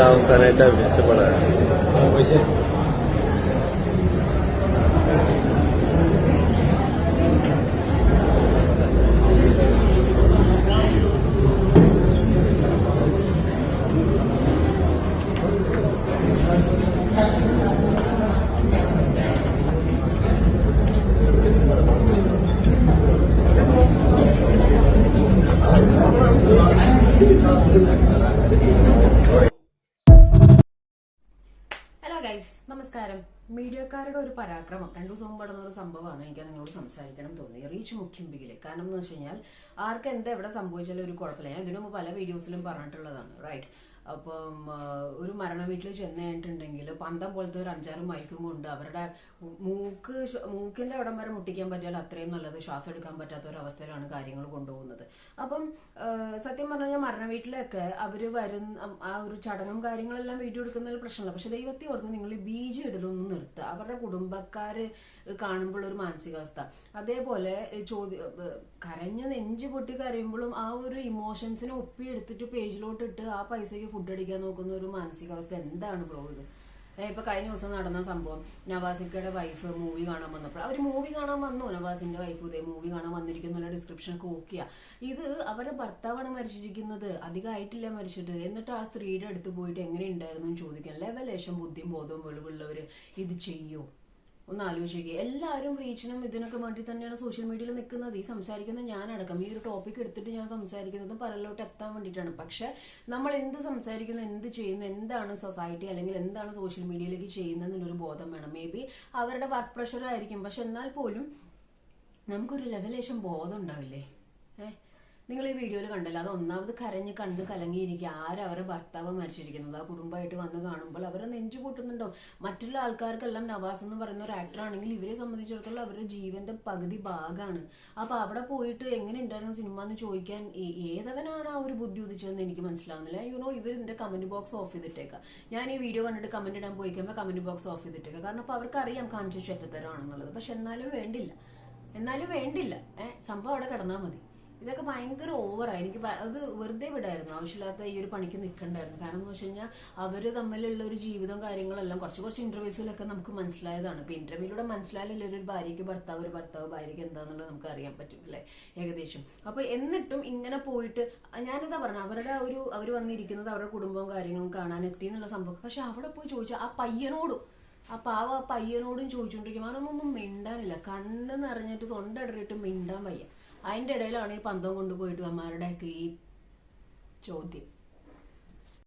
അവസാനമായിട്ട് മെച്ചപ്പെടാൻ നമസ്കാരം. മീഡിയക്കാരുടെ ഒരു പരാക്രമം 2 ദിവസം മുമ്പ് നടന്ന ഒരു സംഭവമാണ് എനിക്ക് നിങ്ങളോട് സംസാരിക്കണം തോന്നി. റീച്ച് മുഖ്യം ബിഗില്. കാരണം എന്ന് വെച്ച് കഴിഞ്ഞാൽ ആർക്ക് എന്താ എവിടെ സംഭവിച്ചാലും ഒരു കുഴപ്പമില്ല. ഞാൻ ഇതിനു മുമ്പ് പല വീഡിയോസിലും പറഞ്ഞിട്ടുള്ളതാണ്. റൈറ്റ്. അപ്പം ഒരു മരണ വീട്ടിൽ ചെന്ന് കഴിഞ്ഞിട്ടുണ്ടെങ്കിൽ പന്തം പോലത്തെ ഒരു 5-6 മൈക്കും കൊണ്ട് അവരുടെ മൂക്കിന്റെ അവിടം വരെ മുട്ടിക്കാൻ പറ്റിയാൽ അത്രയും നല്ലത്. ശ്വാസം എടുക്കാൻ പറ്റാത്ത ഒരു അവസ്ഥയിലാണ് കാര്യങ്ങൾ കൊണ്ടുപോകുന്നത്. അപ്പം സത്യം പറഞ്ഞു കഴിഞ്ഞാൽ മരണ വീട്ടിലൊക്കെ അവര് വരുന്ന ആ ഒരു ചടങ്ങും കാര്യങ്ങളെല്ലാം വീഡിയോ എടുക്കുന്നതിൽ പ്രശ്നമില്ല. പക്ഷെ ദൈവത്തെ ഓർത്ത് നിങ്ങൾ ഈ ബീജം ഇടലൊന്നും നിർത്തുക. അവരുടെ കുടുംബക്കാര് കാണുമ്പോൾ ഒരു മാനസികാവസ്ഥ. അതേപോലെ കരഞ്ഞ് നെഞ്ചു പൊട്ടി കരയുമ്പോഴും ആ ഒരു ഇമോഷൻസിനെ ഒപ്പിയെടുത്തിട്ട് പേജിലോട്ട് ഇട്ട് ആ പൈസയ്ക്ക് ഫുഡ് അടിക്കാൻ നോക്കുന്ന ഒരു മാനസികാവസ്ഥ എന്താണ് ബ്രോ ഇത്? ഇപ്പൊ കഴിഞ്ഞ ദിവസം നടന്ന സംഭവം, നവാസിക്കയുടെ വൈഫ് മൂവി കാണാൻ വന്നപ്പോൾ അവർ മൂവി കാണാൻ വന്നു. നവാസിന്റെ വൈഫ് ഇതേ മൂവി കാണാൻ വന്നിരിക്കുന്ന ഡിസ്ക്രിപ്ഷൻ ഒക്കെ ഓക്കെയാ. ഇത് അവരുടെ ഭർത്താവാണ് മരിച്ചിരിക്കുന്നത്, അധികമായിട്ടില്ല മരിച്ചിട്ട്. എന്നിട്ട് ആ സ്ത്രീയുടെ അടുത്ത് പോയിട്ട് എങ്ങനെ ഉണ്ടായിരുന്നു എന്ന് ചോദിക്കാൻ ലെവലേശം ബുദ്ധിയും ബോധവും വെളിവുള്ളവര് ഇത് ചെയ്യോ? ഒന്ന് ആലോചിക്കുക. എല്ലാവരും റീച്ചിനും ഇതിനൊക്കെ വേണ്ടി തന്നെയാണ് സോഷ്യൽ മീഡിയയിൽ നിൽക്കുന്നത്. ഈ സംസാരിക്കുന്നത് ഞാനടക്കം ഈ ഒരു ടോപ്പിക് എടുത്തിട്ട് ഞാൻ സംസാരിക്കുന്നത് പലരിലോട്ട് എത്താൻ വേണ്ടിയിട്ടാണ്. പക്ഷെ നമ്മൾ എന്ത് സംസാരിക്കുന്നു, എന്ത് ചെയ്യുന്നു, എന്താണ് സൊസൈറ്റി അല്ലെങ്കിൽ എന്താണ് സോഷ്യൽ മീഡിയയിലേക്ക് ചെയ്യുന്നത് എന്നുള്ളൊരു ബോധം വേണം. മേ ബി അവരുടെ വർക്ക് പ്രഷർ ആയിരിക്കും, പക്ഷെ എന്നാൽ പോലും നമുക്കൊരു ലെവലേശം ബോധം ഉണ്ടാവില്ലേ? നിങ്ങൾ ഈ വീഡിയോയിൽ കണ്ടല്ലോ, അത് ഒന്നാമത് കരഞ്ഞ് കണ്ട് കലങ്ങിയിരിക്കുക. അവരുടെ ഭർത്താവ് മരിച്ചിരിക്കുന്നത് ആ കുടുംബമായിട്ട് വന്ന് കാണുമ്പോൾ അവരെ നെഞ്ചു പൊട്ടുന്നുണ്ടോ? മറ്റുള്ള ആൾക്കാർക്കെല്ലാം നവാസ് എന്ന് പറയുന്ന ഒരു ആക്ടർ ആണെങ്കിൽ ഇവരെ സംബന്ധിച്ചിടത്തോളം അവരുടെ ജീവന്റെ പകുതി ഭാഗമാണ്. അപ്പൊ അവിടെ പോയിട്ട് എങ്ങനെ ഉണ്ടായിരുന്നു സിനിമ എന്ന് ചോദിക്കാൻ ഏതവനാണ് ആ ഒരു ബുദ്ധി ഉദിച്ചതെന്ന് എനിക്ക് മനസ്സിലാവുന്നില്ല. ഇവർ ഇതിന്റെ കമന്റ് ബോക്സ് ഓഫ് ചെയ്തിട്ടേക്കാം. ഞാൻ ഈ വീഡിയോ കണ്ടിട്ട് കമന്റ് ഇടാൻ പോയിക്കുമ്പോൾ കമന്റ് ബോക്സ് ഓഫ് ചെയ്തിട്ടേക്കാം. കാരണം അപ്പൊ അവർക്ക് അറിയാം കാണിച്ചു ചെറ്റത്തരമാണെന്നുള്ളത്. പക്ഷെ എന്നാലും വേണ്ടില്ല. സംഭവം അവിടെ കിടന്നാൽ മതി. ഇതൊക്കെ ഭയങ്കര ഓവറായി. എനിക്ക് അത് വെറുതെ വിടായിരുന്നു, ആവശ്യമില്ലാത്ത ഈ ഒരു പണിക്ക് നിൽക്കണ്ടായിരുന്നു. കാരണം എന്ന് വെച്ച് കഴിഞ്ഞാൽ അവര് തമ്മിലുള്ള ഒരു ജീവിതവും കാര്യങ്ങളെല്ലാം കുറച്ച് ഇന്റർവ്യൂസിലൊക്കെ നമുക്ക് മനസ്സിലായതാണ്. ഇപ്പൊ ഇന്റർവ്യൂയിലൂടെ മനസ്സിലായാലല്ലേ ഒരു ഭാര്യയ്ക്ക് ഭർത്താവ്, ഒരു ഭർത്താവ് ഭാര്യയ്ക്ക് എന്താന്നുള്ളത് നമുക്ക് അറിയാൻ പറ്റും അല്ലേ ഏകദേശം. അപ്പൊ എന്നിട്ടും ഇങ്ങനെ പോയിട്ട് ഞാനെന്താ പറഞ്ഞ അവർ വന്നിരിക്കുന്നത് അവരുടെ കുടുംബവും കാര്യങ്ങളും കാണാൻ എത്തി എന്നുള്ള സംഭവം. പക്ഷെ അവിടെ പോയി ചോദിച്ചാൽ ആ പയ്യനോടും ചോദിച്ചോണ്ടിരിക്കും. അവനൊന്നും മിണ്ടാനില്ല. കണ്ണ് നിറഞ്ഞിട്ട് തൊണ്ട ഇടറിയിട്ട് മിണ്ടാൻ വയ്യ. അതിന്റെ ഇടയിലാണ് ഈ പന്തം കൊണ്ടുപോയിട്ട് അമ്മമാരുടെയൊക്കെ ഈ ചോദ്യം.